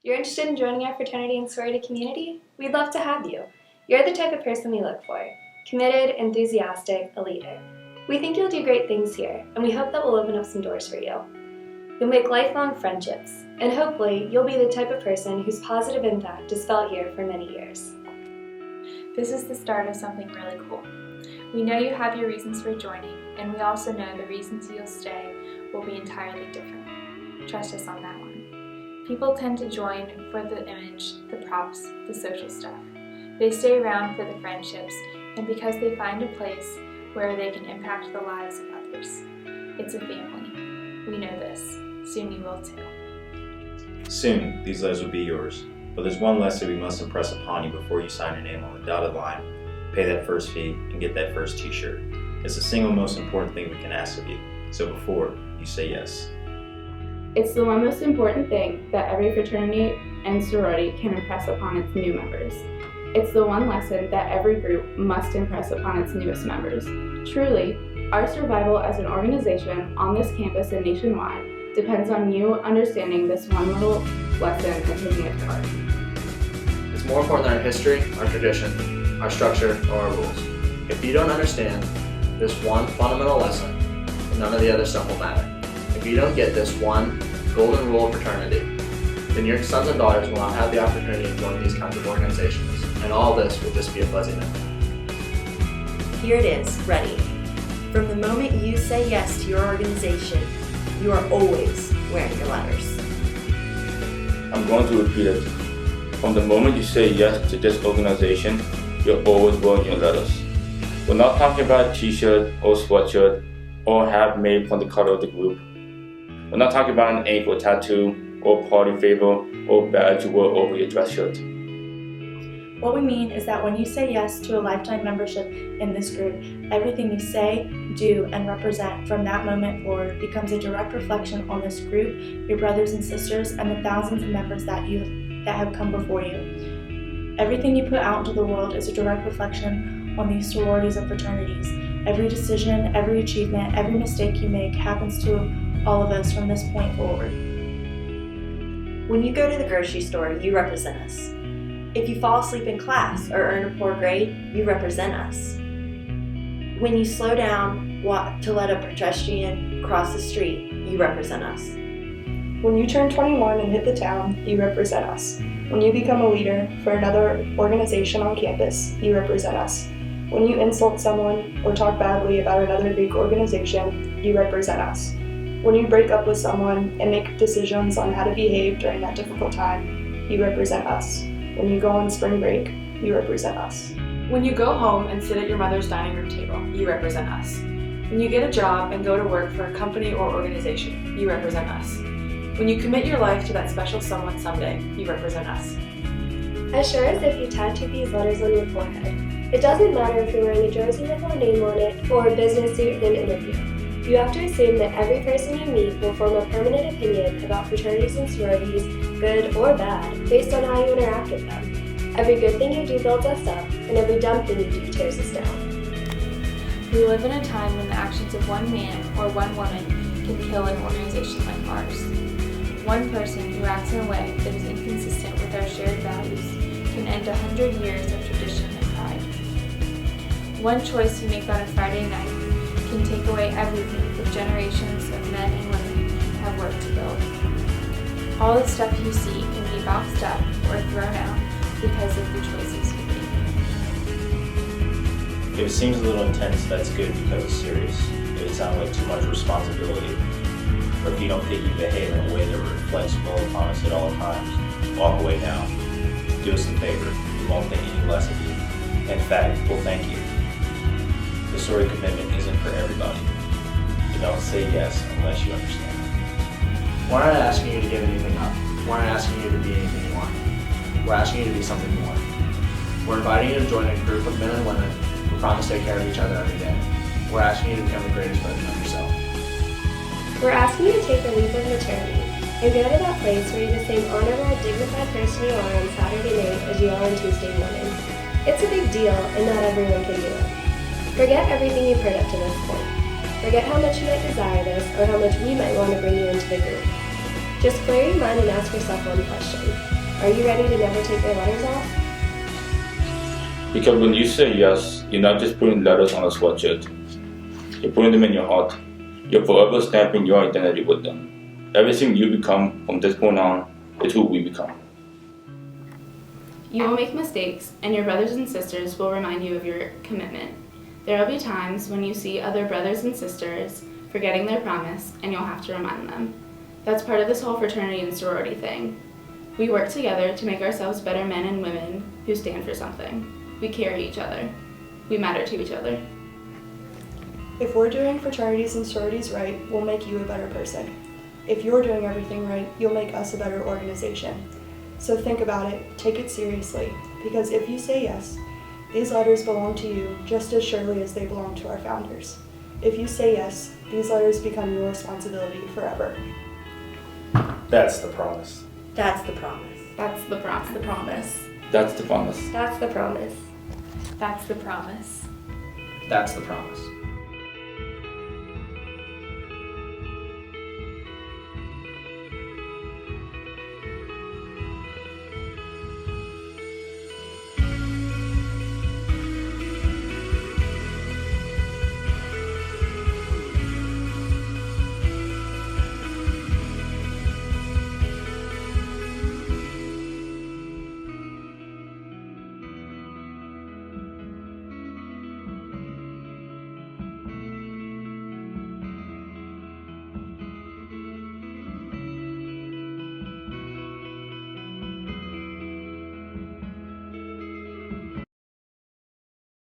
You're interested in joining our fraternity and sorority community? We'd love to have you. You're the type of person we look for. Committed, enthusiastic, a leader. We think you'll do great things here, and we hope that we'll open up some doors for you. You'll make lifelong friendships, and hopefully you'll be the type of person whose positive impact is felt here for many years. This is the start of something really cool. We know you have your reasons for joining, and we also know the reasons you'll stay will be entirely different. Trust us on that one. People tend to join for the image, the props, the social stuff. They stay around for the friendships, and because they find a place where they can impact the lives of others. It's a family. We know this. Soon you will too. Soon, these letters will be yours. But there's one lesson we must impress upon you before you sign your name on the dotted line, pay that first fee, and get that first t-shirt. It's the single most important thing we can ask of you. So before you say yes. It's the one most important thing that every fraternity and sorority can impress upon its new members. It's the one lesson that every group must impress upon its newest members. Truly, our survival as an organization on this campus and nationwide depends on you understanding this one little lesson and taking it to heart. It's more important than our history, our tradition, our structure, or our rules. If you don't understand this one fundamental lesson, then none of the other stuff will matter. If you don't get this one golden rule of fraternity, then your sons and daughters will not have the opportunity to join these kinds of organizations, and all this will just be a fuzzy memory. Here it is, ready. From the moment you say yes to your organization, you are always wearing your letters. I'm going to repeat it. From the moment you say yes to this organization, you're always wearing your letters. We're not talking about a t-shirt or sweatshirt or hat made from the color of the group. We're not talking about an ink or tattoo or party favor or badge you wear over your dress shirt. What we mean is that when you say yes to a lifetime membership in this group, everything you say, do, and represent from that moment forward becomes a direct reflection on this group, your brothers and sisters, and the thousands of members that have come before you. Everything you put out into the world is a direct reflection on these sororities and fraternities. Every decision, every achievement, every mistake you make happens to all of us from this point forward. When you go to the grocery store, you represent us. If you fall asleep in class or earn a poor grade, you represent us. When you slow down to let a pedestrian cross the street, you represent us. When you turn 21 and hit the town, you represent us. When you become a leader for another organization on campus, you represent us. When you insult someone or talk badly about another Greek organization, you represent us. When you break up with someone and make decisions on how to behave during that difficult time, you represent us. When you go on spring break, you represent us. When you go home and sit at your mother's dining room table, you represent us. When you get a job and go to work for a company or organization, you represent us. When you commit your life to that special someone someday, you represent us. As sure as if you tattooed these letters on your forehead. It doesn't matter if you're wearing a jersey with our name on it or a business suit in an interview. You have to assume that every person you meet will form a permanent opinion about fraternities and sororities, good or bad, based on how you interact with them. Every good thing you do builds us up, and every dumb thing you do tears us down. We live in a time when the actions of one man or one woman can kill an organization like ours. One person who acts in a way that is inconsistent with our shared values can end 100 years of tradition and pride. One choice you make on a Friday night can take away everything that generations of men and women have worked to build. All the stuff you see can be boxed up or thrown out because of the choices you make. If it seems a little intense, that's good because it's serious. If it sounds like too much responsibility, or if you don't think you behave in a way that reflects well upon us at all times, walk away now. Do us a favor. We won't think any less of you. In fact, we'll thank you. The sorority commitment isn't for everybody. You don't say yes unless you understand. We're not asking you to give anything up. We're not asking you to be anything you want. We're asking you to be something more. We're inviting you to join a group of men and women who promise to take care of each other every day. We're asking you to become the greatest version of yourself. We're asking you to take a leap of maternity and go to that place where you're the same honorable, dignified person you are on Saturday night as you are on Tuesday morning. It's a big deal, and not everyone can do it. Forget everything you've heard up to this point. Forget how much you might desire this or how much we might want to bring you into the group. Just clear your mind and ask yourself one question. Are you ready to never take your letters off? Because when you say yes, you're not just putting letters on a sweatshirt. You're putting them in your heart. You're forever stamping your identity with them. Everything you become from this point on is who we become. You will make mistakes, and your brothers and sisters will remind you of your commitment. There will be times when you see other brothers and sisters forgetting their promise, and you'll have to remind them. That's part of this whole fraternity and sorority thing. We work together to make ourselves better men and women who stand for something. We carry each other. We matter to each other. If we're doing fraternities and sororities right, we'll make you a better person. If you're doing everything right, you'll make us a better organization. So think about it, take it seriously, because if you say yes, these letters belong to you just as surely as they belong to our founders. If you say yes, these letters become your responsibility forever. That's the promise. That's the promise. That's the promise. The promise. That's the promise. That's the promise. That's the promise. That's the promise.